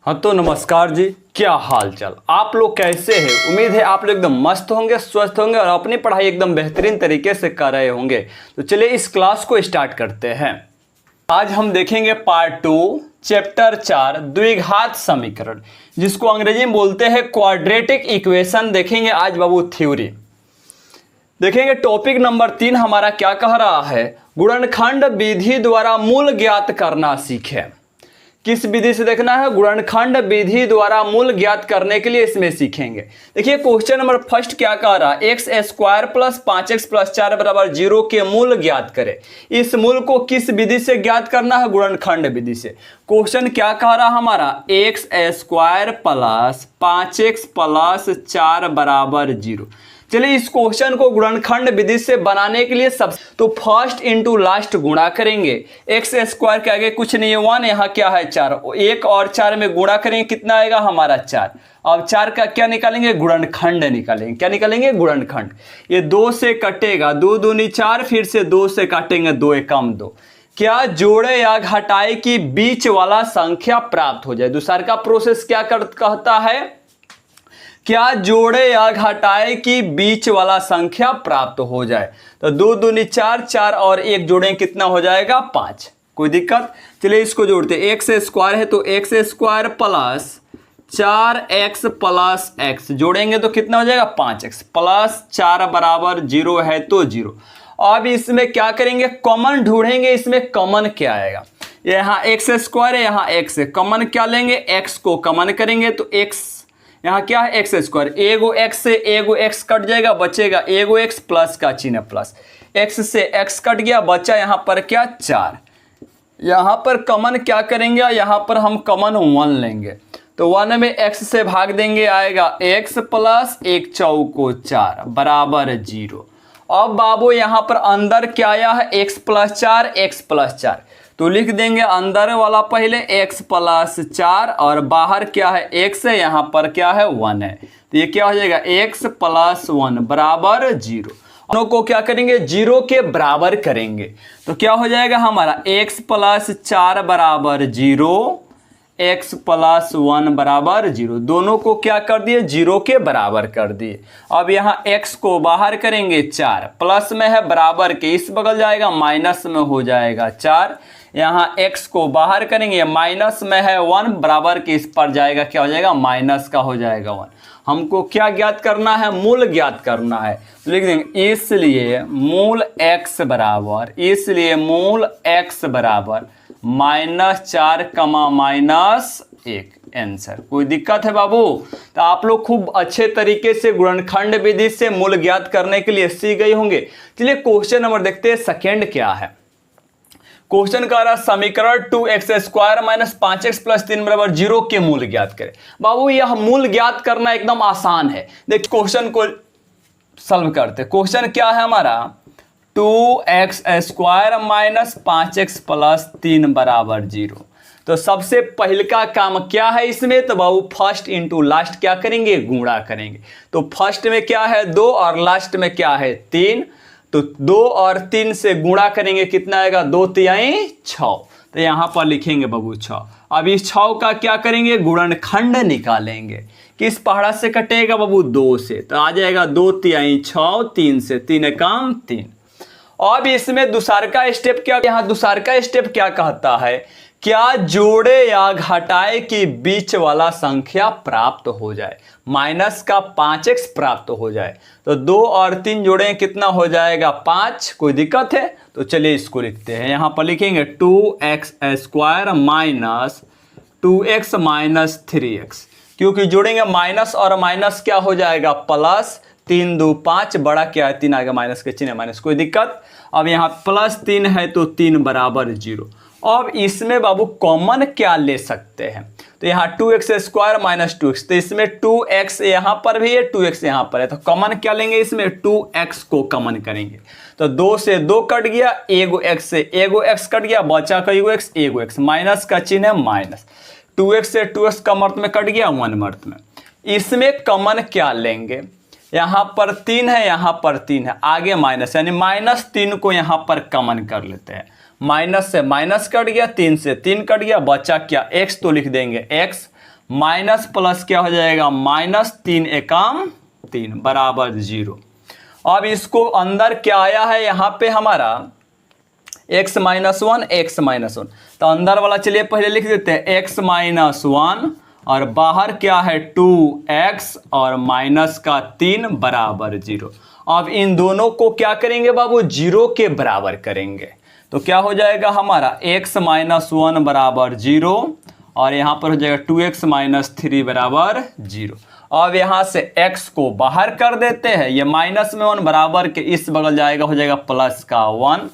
हाँ तो नमस्कार जी, क्या हाल चाल। आप लोग कैसे हैं? उम्मीद है आप लोग एकदम मस्त होंगे, स्वस्थ होंगे और अपनी पढ़ाई एकदम बेहतरीन तरीके से कर रहे होंगे। तो चलिए इस क्लास को स्टार्ट करते हैं। आज हम देखेंगे पार्ट 2 चैप्टर 4 द्विघात समीकरण, जिसको अंग्रेजी में बोलते हैं क्वाड्रेटिक इक्वेशन। देखेंगे आज बाबू थ्योरी। देखेंगे टॉपिक नंबर 3 हमारा क्या कह रहा है, गुणनखंड विधि द्वारा मूल ज्ञात करना सीखें। किस विधि से देखना है? गुणनखंड विधि द्वारा मूल ज्ञात करने के लिए इसमें सीखेंगे। देखिए क्वेश्चन नंबर फर्स्ट क्या कह रहा है, x square plus 5x plus 4 बराबर 0 के मूल ज्ञात करें। इस मूल को किस विधि से ज्ञात करना है? गुणनखंड विधि से। क्वेश्चन क्या कह रहा हमारा, x square plus 5x plus 4 बराबर 0। चलिए इस क्वेश्चन को गुणनखंड विधि से बनाने के लिए सब तो फर्स्ट इंटू लास्ट गुणा करेंगे। एक्स स्क्वायर के आगे कुछ नहीं है 1, यहाँ क्या है 4, 1 और 4 में गुणा करेंगे, कितना आएगा हमारा 4। अब 4 का क्या निकालेंगे? गुणनखंड निकालेंगे। क्या निकालेंगे? गुणनखंड। ये 2 से कटेगा, 2 दूनी 4, फिर से 2 से काटेंगे, 2 एकम 2। क्या जोड़े या घटाए की बीच वाला संख्या प्राप्त हो जाए। दूसरा का प्रोसेस क्या कहता है, क्या जोड़े या घटाए की बीच वाला संख्या प्राप्त हो जाए। तो 2 दूनी 4, 4 और 1 जोड़ें, कितना हो जाएगा 5। कोई दिक्कत? चलिए इसको जोड़ते हैं। एक्स स्क्वायर है तो x square plus 4x plus x जोड़ेंगे तो कितना हो जाएगा 5x प्लस 4 बराबर 0 है तो 0। अब इसमें क्या करेंगे, कॉमन ढूंढेंगे। इसमें कॉमन क्या आएगा, यहाँ एक्स स्क्वायर है, यहाँ x है, कॉमन क्या लेंगे, x को कॉमन करेंगे तो x यहाँ क्या है एक्स स्क्वायर, एगो x से एगो x कट जाएगा, बचेगा एगो x प्लस का चिन्ह प्लस, x से x कट गया, बचा यहाँ पर क्या 4। यहाँ पर कॉमन क्या करेंगे, यहाँ पर हम कॉमन 1 लेंगे तो 1 में x से भाग देंगे, आएगा x प्लस 1 चौको 4 बराबर 0। अब बाबू यहाँ पर अंदर क्या आया है, x प्लस 4, x प्लस 4 तो लिख देंगे अंदर वाला पहले x प्लस 4 और बाहर क्या है x है, यहाँ पर क्या है 1 है, तो ये क्या हो जाएगा x प्लस 1 बराबर 0। दोनों को क्या करेंगे, 0 के बराबर करेंगे तो क्या हो जाएगा हमारा x प्लस 4 बराबर 0, x प्लस 1 बराबर 0। दोनों को क्या कर दिए, 0 के बराबर कर दिए। अब यहाँ x को बाहर करेंगे 4, प्लस में है बराबर के इस बगल जाएगा, माइनस में हो जाएगा 4। यहाँ x को बाहर करेंगे, माइनस में है 1 बराबर के इस पर जाएगा, क्या हो जाएगा माइनस का हो जाएगा 1। हमको क्या ज्ञात करना है, मूल ज्ञात करना है तो लिख देंगे इसलिए मूल x बराबर, इसलिए मूल x बराबर -4 कमा -1 आंसर। कोई दिक्कत है बाबू? तो आप लोग खूब अच्छे तरीके से गुणनखंड विधि से मूल ज्ञात करने के लिए सीख गए होंगे। चलिए क्वेश्चन नंबर देखते हैं, सेकंड क्या है। क्वेश्चन का रहा समीकरण 2x square minus 5x plus 3 बराबर 0 के मूल ज्ञात करें। बाबू यह मूल ज्ञात करना एकदम आसान है। देख क्वेश्चन को सॉल्व करते। क्वेश्चन क्या है हमारा, 2x square minus 5x plus 3 बराबर 0। तो सबसे पहले का काम क्या है इसमें, तो बाबू फर्स्ट इंटू लास्ट क्या करेंगे, गुणा करेंगे। तो फर्स्ट में क्या है 2 और लास्ट में क्या है 3, तो 2 और 3 से गुणा करेंगे, कितना आएगा 2 तिहाई 6। तो यहाँ पर लिखेंगे बाबू 6। अब इस 6 का क्या करेंगे, गुणनखंड निकालेंगे। किस पहाड़ा से कटेगा बाबू, 2 से, तो आ जाएगा 2 तिहाई 6, 3 से 3 एकम 3। अब इसमें दूसरा का स्टेप क्या, यहाँ दूसरा का स्टेप क्या कहता है, क्या जोड़े या घटाए के बीच वाला संख्या प्राप्त हो जाए, माइनस का 5x प्राप्त हो जाए। तो 2 और 3 जोड़े कितना हो जाएगा 5। कोई दिक्कत है? तो चलिए इसको लिखते हैं। यहाँ पर लिखेंगे 2x square minus 2x minus 3x, क्योंकि जोड़ेंगे माइनस और माइनस क्या हो जाएगा प्लस, 3 2 5 बड़ा क्या है 3 आएगा, माइनस के चिन्ह माइनस। कोई दिक्कत? अब यहाँ प्लस 3 है तो 3 बराबर 0। अब इसमें बाबू कॉमन क्या ले सकते हैं, तो यहाँ 2x स्क्वायर माइनस 2x, तो इसमें 2x यहाँ पर भी है 2x यहाँ पर है, तो कॉमन क्या लेंगे इसमें, 2x को कॉमन करेंगे। तो 2 से 2 कट गया, एगो x से एगो x कट गया, बचा का एगो x, माइनस का चिन्ह है माइनस। 2x से 2x का मर्त में कट गया 1 मर्त में। इसमें कॉमन क्या लेंगे, यहाँ पर 3 है, यहाँ पर 3 है, आगे माइनस, यानी -3 को यहाँ पर कॉमन कर लेते हैं। माइनस से माइनस कट गया, 3 से 3 कट गया, बचा क्या x, तो लिख देंगे x माइनस प्लस क्या हो जाएगा, माइनस 3 एकम 3 बराबर 0। अब इसको अंदर क्या आया है यहाँ पे हमारा x माइनस 1 x माइनस 1, तो अंदर वाला चलिए पहले लिख देते हैं x माइनस 1 और बाहर क्या है 2x और माइनस का 3 बराबर 0। अब इन दोनों को क्या करेंगे बाबू, 0 के बराबर करेंगे, तो क्या हो जाएगा हमारा x माइनस 1 बराबर 0 और यहाँ पर हो जाएगा 2x माइनस 3 बराबर 0। अब यहाँ से x को बाहर कर देते हैं, ये माइनस में 1 बराबर के इस बगल जाएगा, हो जाएगा प्लस का 1।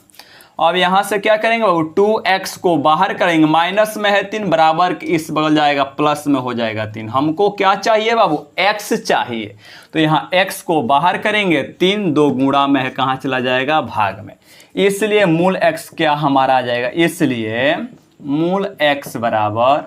अब यहाँ से क्या करेंगे बाबू, 2x को बाहर करेंगे, माइनस में है 3 बराबर के इस बगल जाएगा, प्लस में हो जाएगा 3। हमको क्या चाहिए बाबू, x चाहिए, तो यहाँ x को बाहर करेंगे, 3 2 गुणा में है, कहाँ चला जाएगा, भाग में, इसलिए मूल x क्या हमारा आ जाएगा, इसलिए मूल x बराबर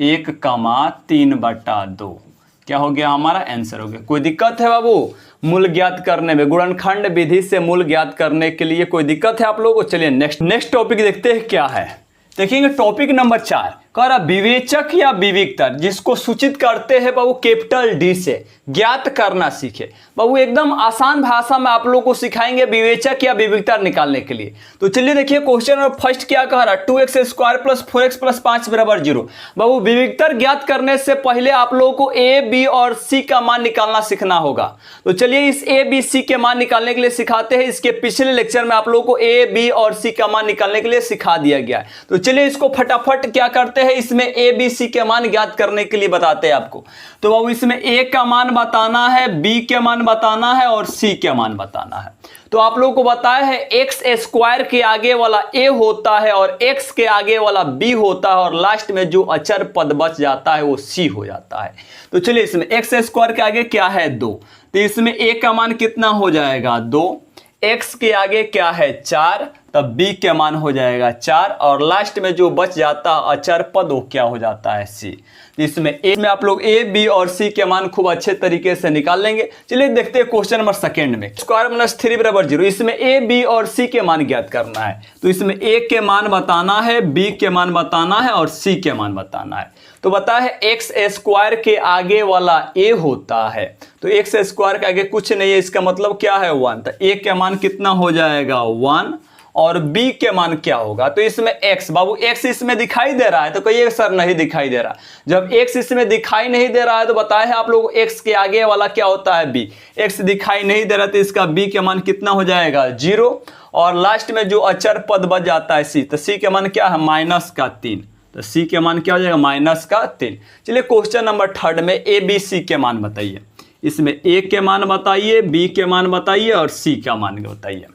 1,3/2 क्या हो गया हमारा, आंसर हो गया। कोई दिक्कत है बाबू मूल ज्ञात करने में, गुणनखंड विधि से मूल ज्ञात करने के लिए कोई दिक्कत है आप लोगों को? चलिए नेक्स्ट टॉपिक देखते हैं क्या है। देखेंगे टॉपिक नंबर 4, कह रहा विवेचक या विविक्तर जिसको सूचित करते हैं बाबू कैपिटल डी से, ज्ञात करना सीखे। बाबू एकदम आसान भाषा में आप लोगों को सिखाएंगे विवेचक या विविक्तर निकालने के लिए। तो चलिए देखिए क्वेश्चन नंबर फर्स्ट क्या कह रहा है, 2x² + 4x + 5 बराबर 0। बाबू विविक्तर ज्ञात करने से पहले आप लोगों को a b और c का मान निकालना सीखना होगा। तो चलिए इस a b c के मान निकालने के लिए सिखाते हैं। इसके पिछले लेक्चर में आप लोगों को a b और c का मान निकालने के लिए सिखा दिया गया है। तो चलिए इसको फटाफट क्या करते हैं, इसमें a b c के मान ज्ञात करने के लिए बताते हैं आपको। तो बाबू इसमें a का मान बताना है, b के मान बताना है और c के मान बताना है। तो आप लोगों को बताया है x² के आगे वाला a होता है और x के आगे वाला b होता है और लास्ट में जो अचर पद बच जाता है वो c हो जाता है। तो चलिए इसमें x² के आगे क्या है 2, तो इसमें a का मान कितना हो जाएगा 2, x के आगे क्या है 4, तब b के मान हो जाएगा 4 और लास्ट में जो बच जाता है अचर पद वो क्या हो जाता है c। इसमें आप लोग a b और c के मान खूब अच्छे तरीके से निकाल लेंगे। चलिए देखते हैं क्वेश्चन नंबर सेकंड में, स्क्वायर - 3 बराबर 0। इसमें a b और c के मान ज्ञात करना है। तो इसमें a के मान बताना है, b के मान बताना है और c के मान बताना है। तो बता है x² के आगे वाला a होता है, तो x² के आगे कुछ नहीं है, इसका मतलब क्या है 1। तो a के मान कितना हो जाएगा 1 और b के मान क्या होगा, तो इसमें x, बाबू x इसमें दिखाई दे रहा है, तो कहिए सर नहीं दिखाई दे रहा। जब x इसमें दिखाई नहीं दे रहा है तो बताया है आप लोगों को x के आगे वाला क्या होता है b। x दिखाई नहीं दे रहा तो इसका b के मान कितना हो जाएगा 0 और लास्ट में जो अचर पद बच जाता है c, तो c के मान क्या है -3, तो c के मान क्या हो जाएगा -3। चलिए क्वेश्चन नंबर थर्ड में a b c के मान बताइए। इसमें a के मान बताइए, b के मान बताइए और c का मान बताइए।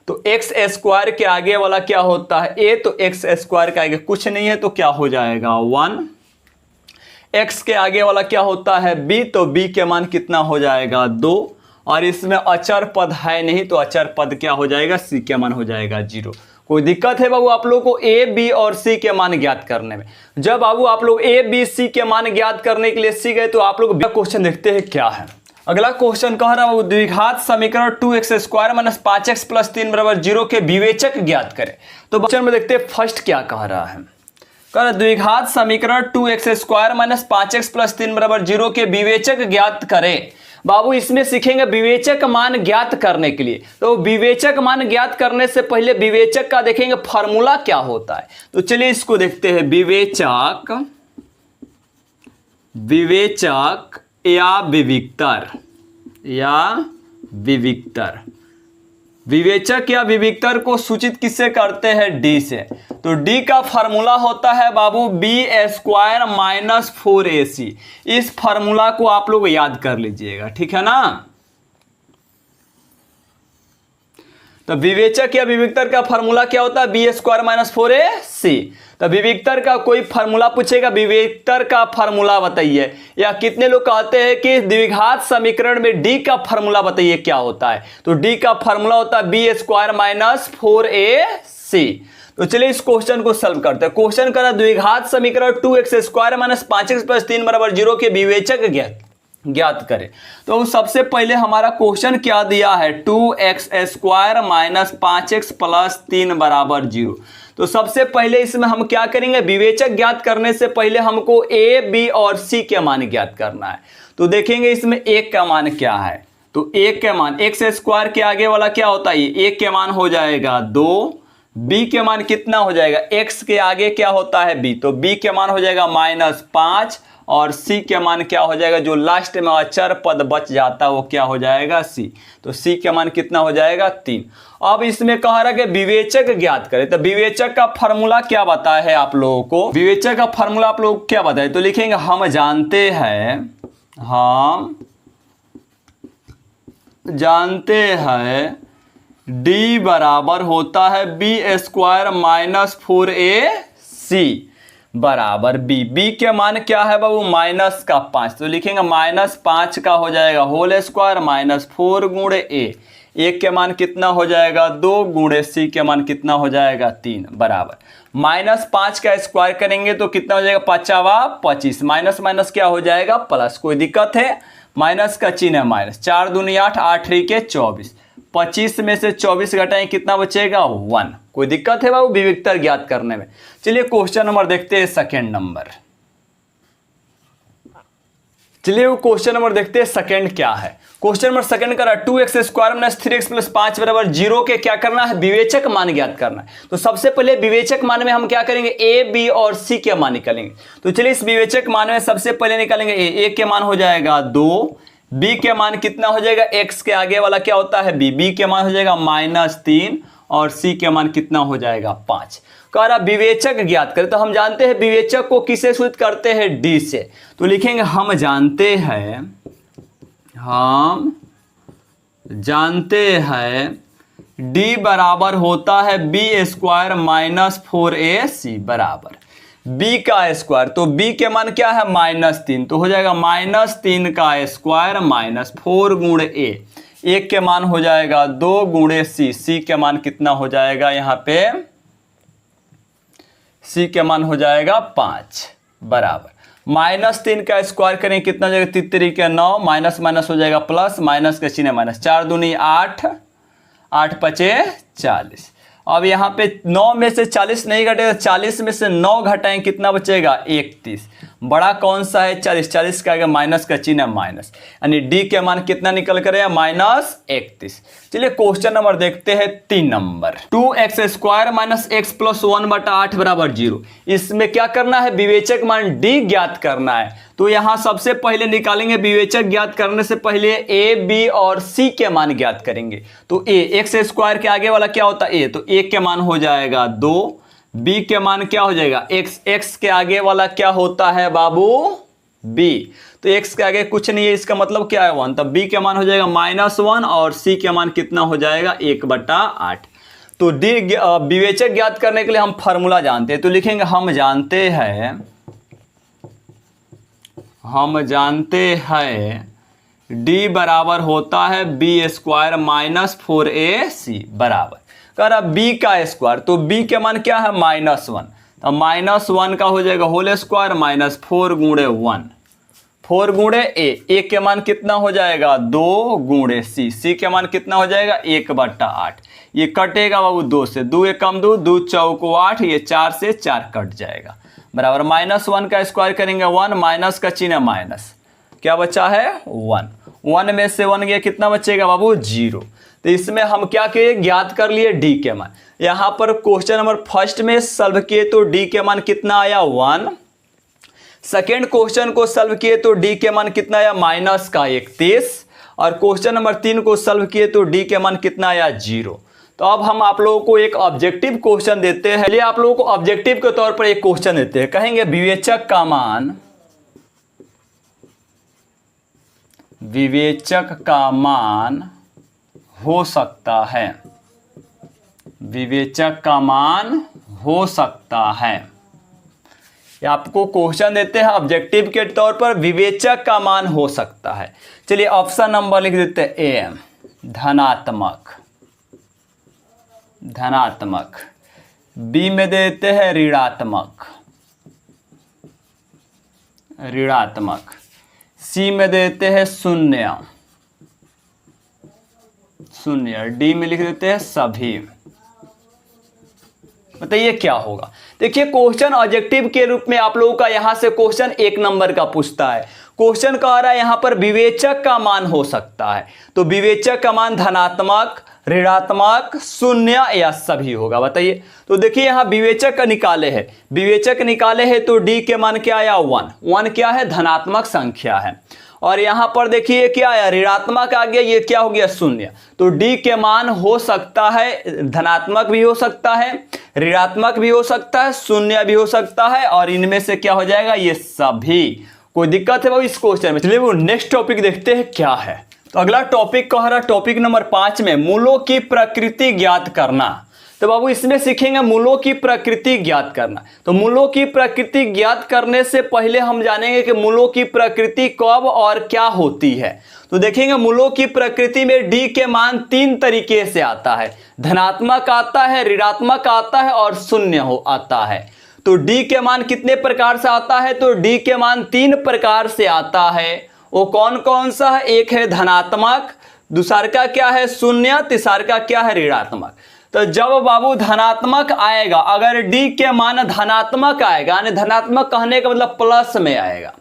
तो x² के आगे वाला क्या होता है a, तो x² के आगे कुछ नहीं है तो क्या हो जाएगा 1। x के आगे वाला क्या होता है b, तो b के मान कितना हो जाएगा 2 और इसमें अचर पद है नहीं तो अचर पद क्या हो जाएगा c के मान हो जाएगा 0। कोई दिक्कत है बाबू आप लोगों को a b और c के मान ज्ञात करने में? जब बाबू आप लोग a b c के मान ज्ञात करने के लिए सीख गए तो आप लोग क्वेश्चन देखते हैं क्या है। अगला क्वेश्चन कह रहा है द्विघात समीकरण 2x² - 5x + 3 बराबर 0 के विवेचक ज्ञात करें। तो क्वेश्चन में देखते हैं फर्स्ट क्या कह रहा है, कह रहा द्विघात समीकरण 2x² - 5x + 3 बराबर 0 के विवेचक ज्ञात करें। बाबू इसमें सीखेंगे विवेचक मान ज्ञात करने के लिए। तो विवेचक मान ज्ञात करने से पहले विवेचक का देखेंगे फॉर्मूला क्या होता है। तो चलिए इसको देखते हैं, विवेचक या विविक्तर विवेचक या विविक्तर को सूचित किससे करते हैं d से। तो d का फॉर्मूला होता है बाबू b² - 4ac। इस फॉर्मूला को आप लोग याद कर लीजिएगा, ठीक है ना। तो विवेचक या विविक्तर का फॉर्मूला क्या होता है b² - 4ac। तो विविक्तर का कोई फार्मूला पूछेगा, विविक्तर का फार्मूला बताइए, या कितने लोग कहते हैं कि द्विघात समीकरण में d का फार्मूला बताइए क्या होता है। तो d का फार्मूला होता है b² - 4ac। तो चलिए इस क्वेश्चन को सॉल्व करते हैं। क्वेश्चन करा द्विघात समीकरण 2x² - 5x + 3 बराबर 0 के विवेचक ज्ञात करें। तो सबसे पहले हमारा क्वेश्चन क्या दिया है, 2x² माइनस 5x प्लस 3 बराबर 0। तो सबसे पहले इसमें हम क्या करेंगे, विवेचक ज्ञात करने से पहले हमको a, b और c के मान ज्ञात करना है। तो देखेंगे इसमें a का मान क्या है, तो a के मान x² के आगे वाला क्या होता है, a के मान हो जाएगा 2, b के मान कितना हो जाएगा, x के आगे क्या होता है b, तो b के मान हो जाएगा -5 और c के मान क्या हो जाएगा, जो लास्ट में अचर पद बच जाता है वो क्या हो जाएगा c, तो c के मान कितना हो जाएगा 3। अब इसमें कह रहा है कि विवेचक ज्ञात करें, तो विवेचक का फार्मूला क्या बताया है आप लोगों को, विवेचक का फार्मूला आप लोग क्या बताए, तो लिखेंगे हम जानते हैं d बराबर होता है b² माइनस 4ac बराबर b के मान क्या है बाबू, -5, तो लिखेंगे -5 का हो जाएगा होल स्क्वायर माइनस 4 गुणे a के मान कितना हो जाएगा 2 गुणे c के मान कितना हो जाएगा 3 बराबर -5 का स्क्वायर करेंगे तो कितना हो जाएगा 5 25, माइनस माइनस क्या हो जाएगा प्लस, कोई दिक्कत है, माइनस का चिन्ह है माइनस, 4 दूनी 8, 8 के 24, 25 में से 24 घटाएं कितना बचेगा 1, कोई दिक्कत है बाबू विविधता ज्ञात करने में। चलिए क्वेश्चन नंबर देखते हैं सेकंड नंबर, चलिए वो क्वेश्चन नंबर देखते हैं सेकंड क्या है। क्वेश्चन नंबर सेकंड करा 2x² माइनस 3x प्लस 5 बराबर 0 के क्या करना है, विवेचक मान ज्ञात करना है। तो सबसे पहले विवेचक मान में हम क्या करेंगे, a, b और c के मान निकालेंगे। तो चलिए इस विवेचक मान में सबसे पहले निकालेंगे a के मान हो जाएगा 2, b के मान कितना हो जाएगा, x के आगे वाला क्या होता है b के मान हो जाएगा -3 और c के मान कितना हो जाएगा 5। कह रहा विवेचक ज्ञात करें, तो हम जानते हैं विवेचक को किसे सूचित करते हैं, d से। तो लिखेंगे हम जानते हैं d बराबर होता है b² माइनस 4ac बराबर b का स्क्वायर, तो b के मान क्या है -3, तो हो जाएगा -3 का स्क्वायर माइनस 4 गुणे a के मान हो जाएगा 2 गुणे c के मान कितना हो जाएगा, यहाँ पे c के मान हो जाएगा 5 बराबर -3 का स्क्वायर करें कितना हो जाएगा, 3 के 9, माइनस माइनस हो जाएगा प्लस, माइनस का चिन्ह माइनस, 4 दूनी 8, 8 पचे 40। अब यहाँ पे 9 में से 40 नहीं घटेगा, 40 में से 9 घटाएं कितना बचेगा 31, बड़ा कौन सा है 40, 40 का आगे माइनस का चिन्ह है माइनस, यानी डी के मान कितना निकल कर -31। चलिए क्वेश्चन नंबर देखते हैं 3 number, 2x² minus x plus 1/8 बराबर 0। इसमें क्या करना है, विवेचक मान d ज्ञात करना है। तो यहां सबसे पहले निकालेंगे, विवेचक ज्ञात करने से पहले a, b और c के मान ज्ञात करेंगे। तो a x² के आगे वाला क्या होता है a, तो a के मान हो जाएगा 2, b के मान क्या हो जाएगा x के आगे वाला क्या होता है बाबू b, तो x के आगे कुछ नहीं है, इसका मतलब क्या है 1, तब b के मान हो जाएगा -1 और c के मान कितना हो जाएगा 1/8। तो d विवेचक ज्ञात करने के लिए हम फार्मूला जानते हैं, तो लिखेंगे हम जानते हैं d बराबर होता है b² माइनस 4ac बराबर, कह रहा b का स्क्वायर, तो b के मान क्या है -1, तो -1 का हो जाएगा होल स्क्वायर माइनस 4 गुणे 1, 4 गुणे a के मान कितना हो जाएगा 2 गुणे c के मान कितना हो जाएगा 1/8, ये कटेगा बाबू 2 से, 2 1 कम 2, 2 चौक 8, ये 4 से 4 कट जाएगा बराबर -1 का स्क्वायर करेंगे 1, माइनस का चिन्ह माइनस, क्या बचा है 1 में से 1 गया कितना बचेगा बाबू 0। तो इसमें हम क्या किए, ज्ञात कर लिए d के मान। यहाँ पर क्वेश्चन नंबर फर्स्ट में सॉल्व किए तो d के मान कितना आया 1, सेकेंड क्वेश्चन को सॉल्व किए तो d के मान कितना आया -31, और क्वेश्चन नंबर 3 को सॉल्व किए तो d के मान कितना आया 0। तो अब हम आप लोगों को एक ऑब्जेक्टिव क्वेश्चन देते हैं, चलिए आप लोगों को ऑब्जेक्टिव के तौर पर एक क्वेश्चन देते हैं, कहेंगे विवेचक का मान हो सकता है, विवेचक का मान हो सकता है। ये आपको क्वेश्चन देते हैं ऑब्जेक्टिव के तौर पर, विवेचक का मान हो सकता है। चलिए ऑप्शन नंबर लिख देते हैं ए, धनात्मक, बी में देते हैं ऋणात्मक, सी में देते हैं शून्य, डी में लिख देते हैं सभी। बताइए क्या होगा। देखिए क्वेश्चन ऑब्जेक्टिव के रूप में आप लोगों का यहां से क्वेश्चन 1 नंबर का पूछता है। क्वेश्चन कह रहा है यहां पर विवेचक का मान हो सकता है, तो विवेचक का मान धनात्मक, ऋणात्मक, शून्य या सभी होगा। बताइए। तो देखिए यहां विवेचक निकाले हैं, तो डी के मान क्या आया 1 क्या है, धनात्मक संख्या है। और यहां पर देखिए क्या आया, ऋणात्मक आ गया, ये क्या हो गया 0। तो डी के मान हो सकता है धनात्मक भी हो सकता है, ऋणात्मक भी हो सकता है, शून्य भी हो सकता है, और इनमें से क्या हो जाएगा, ये सभी। कोई दिक्कत है बाबू इस क्वेश्चन में? चलिए वो नेक्स्ट टॉपिक देखते हैं क्या है। तो अगला टॉपिक कह रहा टॉपिक नंबर 5 में मूलों की प्रकृति ज्ञात करना। तो बाबू इसमें सीखेंगे मूलों की प्रकृति ज्ञात करना। तो मूलों की प्रकृति ज्ञात करने से पहले हम जानेंगे कि मूलों की प्रकृति कब और क्या होती है। तो देखेंगे मूलों की प्रकृति में डी के मान 3 तरीके से आता है, धनात्मक आता है, ऋणात्मक आता है और शून्य आता है। तो डी के मान कितने प्रकार से आता है, तो डी के मान 3 प्रकार से आता है। वो कौन कौन सा है, एक है धनात्मक, दूसरा का क्या है शून्य, तीसरा का क्या है ऋणात्मक। तो जब बाबू धनात्मक आएगा, अगर डी के मान धनात्मक आएगा, यानी धनात्मक कहने का मतलब प्लस में आएगा,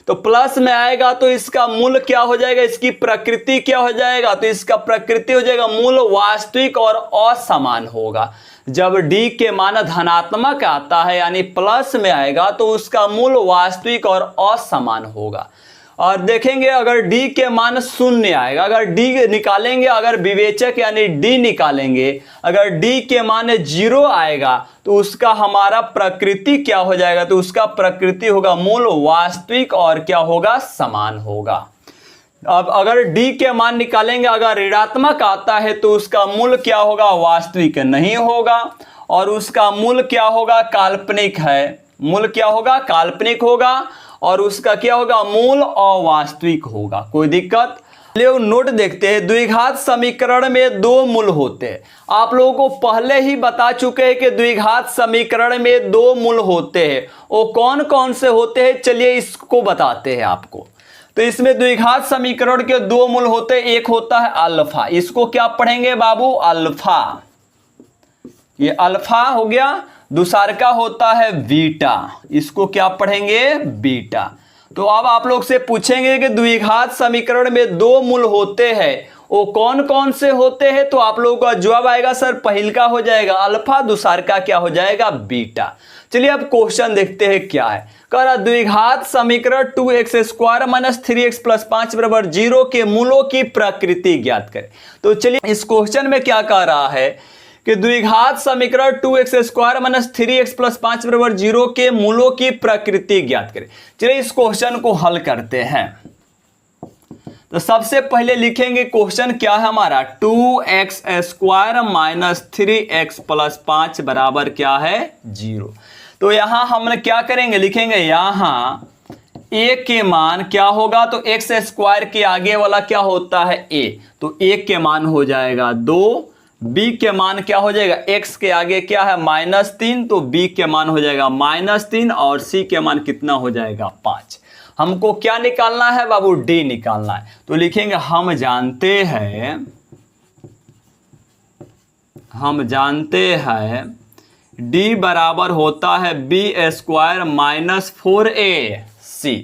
तो प्लस में आएगा तो इसका मूल क्या हो जाएगा, इसकी प्रकृति क्या हो जाएगा, तो इसका प्रकृति हो जाएगा मूल वास्तविक और असमान होगा। जब डी के मान धनात्मक आता है यानी प्लस में आएगा तो उसका मूल वास्तविक और असमान होगा। और देखेंगे अगर डी के मान शून्य आएगा, अगर डी निकालेंगे, अगर विवेचक यानी डी निकालेंगे, अगर डी के मान 0 आएगा तो उसका हमारा प्रकृति क्या हो जाएगा, तो उसका प्रकृति होगा मूल वास्तविक और क्या होगा, समान होगा। अब अगर डी के मान निकालेंगे, अगर ऋणात्मक आता है तो उसका मूल क्या होगा, वास्तविक नहीं होगा, और उसका मूल क्या होगा, काल्पनिक है, मूल क्या होगा, काल्पनिक होगा, और उसका क्या होगा, मूल अवास्तविक होगा। कोई दिक्कत? चलिए नोट देखते हैं। द्विघात समीकरण में 2 मूल होते हैं। आप लोगों को पहले ही बता चुके हैं कि द्विघात समीकरण में 2 मूल होते हैं। वो कौन कौन से होते हैं, चलिए इसको बताते हैं आपको। तो इसमें द्विघात समीकरण के 2 मूल होते हैं। एक होता है अल्फा, इसको क्या पढ़ेंगे बाबू, अल्फा, ये अल्फा हो गया। दूसरा का होता है बीटा, इसको क्या पढ़ेंगे, बीटा। तो अब आप लोग से पूछेंगे कि द्विघात समीकरण में 2 मूल होते हैं, वो कौन कौन से होते हैं, तो आप लोगों का जवाब आएगा सर पहल का हो जाएगा अल्फा, दूसरा का क्या हो जाएगा, बीटा। चलिए अब क्वेश्चन देखते हैं क्या है। कह रहा द्विघात समीकरण 2x² - 3x + 5 = 0 के मूलों की प्रकृति ज्ञात करें। तो चलिए इस क्वेश्चन में क्या कह रहा है कि द्विघात समीकरण 2x² - 3x + 5 = 0 के मूलों की प्रकृति ज्ञात करें। चलिए इस क्वेश्चन को हल करते हैं। तो सबसे पहले लिखेंगे क्वेश्चन क्या है हमारा, 2x² - 3x + 5 बराबर क्या है, 0। तो यहां हम क्या करेंगे, लिखेंगे यहां a के मान क्या होगा, तो x² के आगे वाला क्या होता है a, तो a के मान हो जाएगा 2, b के मान क्या हो जाएगा, x के आगे क्या है -3, तो b के मान हो जाएगा -3, और c के मान कितना हो जाएगा 5। हमको क्या निकालना है बाबू, d निकालना है। तो लिखेंगे हम जानते हैं d बराबर होता है b² - 4ac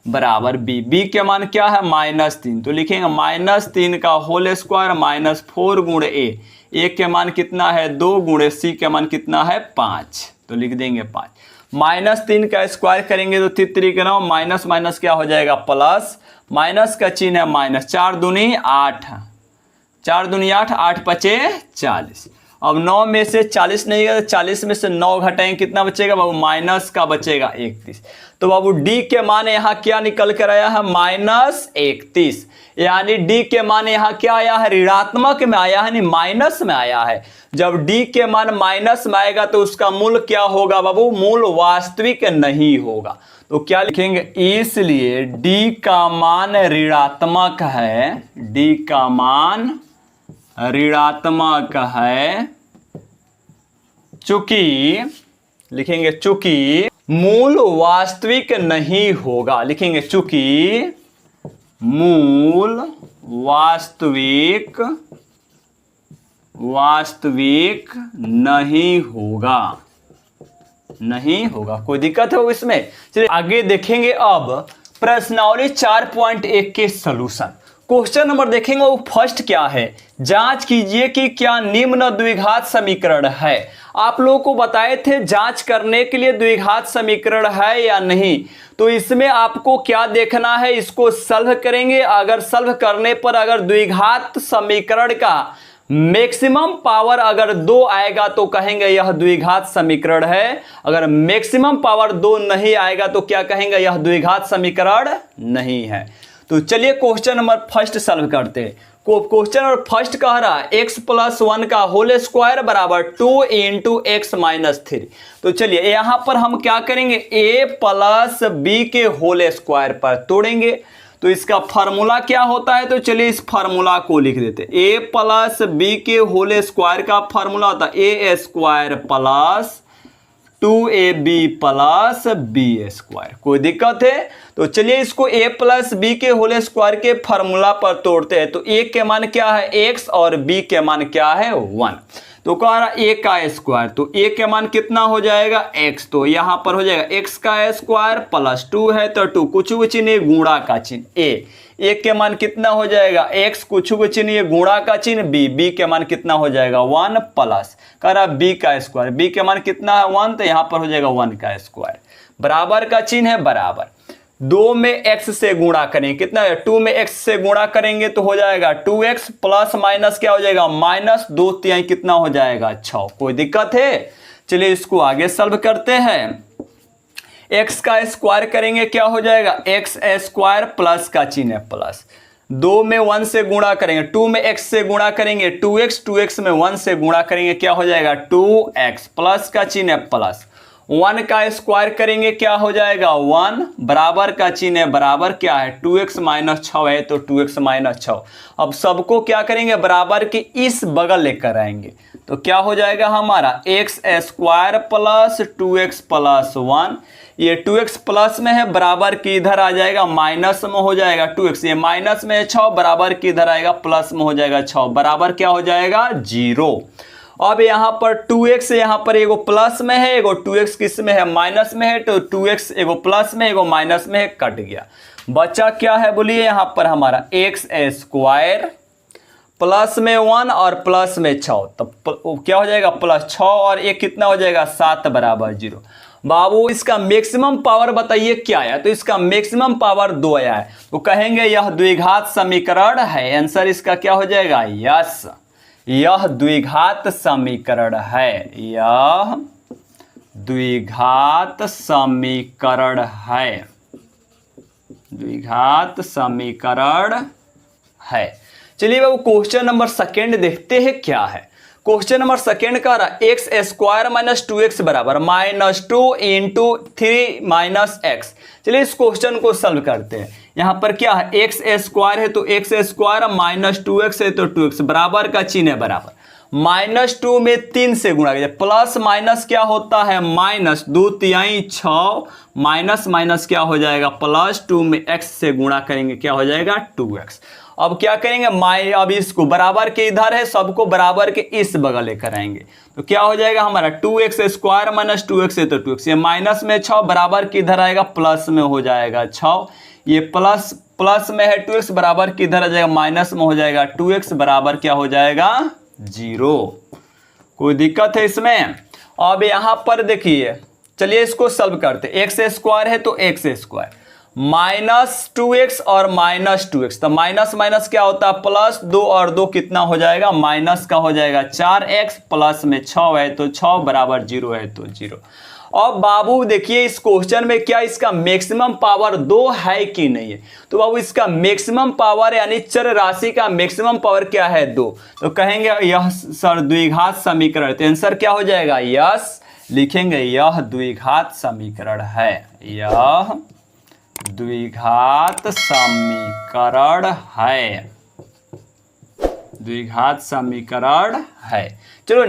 बराबर b के मान क्या है -3, तो लिखेंगे -3 का होल स्क्वायर -4 गुणे a के मान कितना है 2 गुणे c के मान कितना है 5, तो लिख देंगे 5। -3 का स्क्वायर करेंगे तो 3 3 9, माइनस माइनस क्या हो जाएगा प्लस, माइनस का चिन्ह है माइनस, 4 दूनी 8, 4 दूनी 8, 8 पचे 40। अब 9 में से 40 नहीं है, 40 में से 9 घटाएंगे कितना बचेगा बाबू, माइनस का बचेगा 31। तो बाबू डी के मान यहाँ क्या निकल कर आया है, -31, यानी डी के मान यहाँ क्या आया है, ऋणात्मक में आया है, माइनस में आया है। जब डी के मान माइनस में आएगा तो उसका मूल क्या होगा बाबू, मूल वास्तविक नहीं होगा। तो क्या लिखेंगे, इसलिए डी का मान ऋणात्मक है, डी का मान ऋणात्मक है, चूंकि लिखेंगे चूंकि मूल वास्तविक नहीं होगा, लिखेंगे चूंकि मूल वास्तविक नहीं होगा, नहीं होगा। कोई दिक्कत है इसमें? चलिए आगे देखेंगे अब प्रश्नावली 4.1 के सॉल्यूशन। क्वेश्चन नंबर देखेंगे वो फर्स्ट क्या है, जांच कीजिए कि क्या निम्न द्विघात समीकरण है। आप लोगों को बताए थे जांच करने के लिए द्विघात समीकरण है या नहीं, तो इसमें आपको क्या देखना है, इसको सॉल्व करेंगे। अगर सॉल्व करने पर अगर द्विघात समीकरण का मैक्सिमम पावर अगर 2 आएगा तो कहेंगे यह द्विघात समीकरण है। अगर मैक्सिमम पावर 2 नहीं आएगा तो क्या कहेंगे, यह द्विघात समीकरण नहीं है। तो चलिए क्वेश्चन नंबर फर्स्ट सॉल्व करते हैं। क्वेश्चन नंबर फर्स्ट कह रहा है x + 1 का होल स्क्वायर बराबर 2 × x - 3। तो चलिए यहां पर हम क्या करेंगे, a + b के होल स्क्वायर पर तोड़ेंगे। तो इसका फार्मूला क्या होता है, तो चलिए इस फार्मूला को लिख देते हैं। a + b के होल स्क्वायर का फार्मूला होता है a² + 2ab + b²। कोई दिक्कत है? तो चलिए इसको a + b के होल स्क्वायर के फार्मूला पर तोड़ते हैं। तो a के मान क्या है x और b के मान क्या है 1। तो कह रहा a का स्क्वायर, तो a के मान कितना हो जाएगा x, तो यहां पर हो जाएगा x का स्क्वायर + 2 है तो 2 कुछ चिन्ह गुणा का चिन्ह a के मान कितना हो जाएगा x, कुछ चिन्ह गुणा का चिन्ह b के मान कितना हो जाएगा 1 प्लस कह रहा b का स्क्वायर, b के मान कितना है 1, तो यहां पर हो जाएगा 1 का स्क्वायर बराबर का चिन्ह है बराबर। 2 में x से गुणा करेंगे कितना है, 2 में x से गुणा करेंगे तो हो जाएगा 2x प्लस माइनस क्या हो जाएगा -2 तिहाई कितना हो जाएगा 6। कोई दिक्कत है? चलिए इसको आगे सॉल्व करते हैं। x का स्क्वायर करेंगे क्या हो जाएगा x² प्लस का चिन्ह है प्लस, 2 में 1 से गुणा करेंगे, 2 में x से गुणा करेंगे 2x में 1 से गुणा करेंगे क्या हो जाएगा 2x प्लस का चिन्ह है प्लस, 1 का स्क्वायर करेंगे क्या हो जाएगा 1 बराबर का चिन्ह है बराबर क्या है 2x - 6 है तो 2x - 6। अब सबको क्या करेंगे बराबर के इस बगल लेकर आएंगे तो क्या हो जाएगा हमारा x² प्लस 2x प्लस 1, ये 2x प्लस में है बराबर की इधर आ जाएगा माइनस में हो जाएगा 2x, ये माइनस में है 6 बराबर की इधर आएगा प्लस में हो जाएगा 6 बराबर क्या हो जाएगा 0। अब यहाँ पर 2x यहाँ पर एगो प्लस में है एगो 2x किस में है माइनस में है, तो 2x एगो प्लस में एगो माइनस में है कट गया, बचा क्या है बोलिए यहाँ पर हमारा x² प्लस में 1 और प्लस में 6, तो क्या हो जाएगा +6 और एक कितना हो जाएगा 7 बराबर 0। बाबू इसका मैक्सिमम पावर बताइए क्या आया, तो इसका मैक्सिमम पावर 2 आया है, तो कहेंगे यह द्विघात समीकरण है। आंसर इसका क्या हो जाएगा यस, यह द्विघात समीकरण है, यह द्विघात समीकरण है, द्विघात समीकरण है। चलिए बाबू क्वेश्चन नंबर सेकेंड देखते हैं क्या है। क्वेश्चन नंबर सेकेंड कह रहा है x² - 2x बराबर -2 × 3 - x। चलिए इस क्वेश्चन को सॉल्व करते हैं। यहाँ पर क्या है x² है तो x² - 2x है तो 2x बराबर का चिन्ह है बराबर, -2 में 3 से गुणा कीजिए, प्लस माइनस क्या होता है -2 तिहाई 6 माइनस माइनस क्या हो जाएगा +2 में x से गुणा करेंगे क्या हो जाएगा 2x। अब क्या करेंगे अब इसको बराबर के इधर है सबको बराबर के इस बगल लेकर आएंगे तो क्या हो जाएगा हमारा 2x² - 2x है तो 2x, ये माइनस में 6 बराबर के इधर आएगा प्लस में हो जाएगा 6, ये प्लस में है 2x बराबर के इधर आ जाएगा माइनस में हो जाएगा 2x बराबर क्या हो जाएगा 0। कोई दिक्कत है इसमें? अब यहाँ पर देखिए चलिए इसको सॉल्व करते, x² है तो x² -2x और -2x, तो माइनस माइनस क्या होता है +2 और 2 कितना हो जाएगा माइनस का हो जाएगा 4x प्लस में 6 है तो 6 बराबर 0 है तो 0। अब बाबू देखिए इस क्वेश्चन में क्या इसका मैक्सिमम पावर 2 है कि नहीं है, तो बाबू इसका मैक्सिमम पावर यानी चर राशि का मैक्सिमम पावर क्या है 2, तो कहेंगे यह सर द्विघात समीकरण, तो आंसर क्या हो जाएगा यस, लिखेंगे यह द्विघात समीकरण है, यह द्विघात समीकरण है, द्विघात समीकरण है। चलो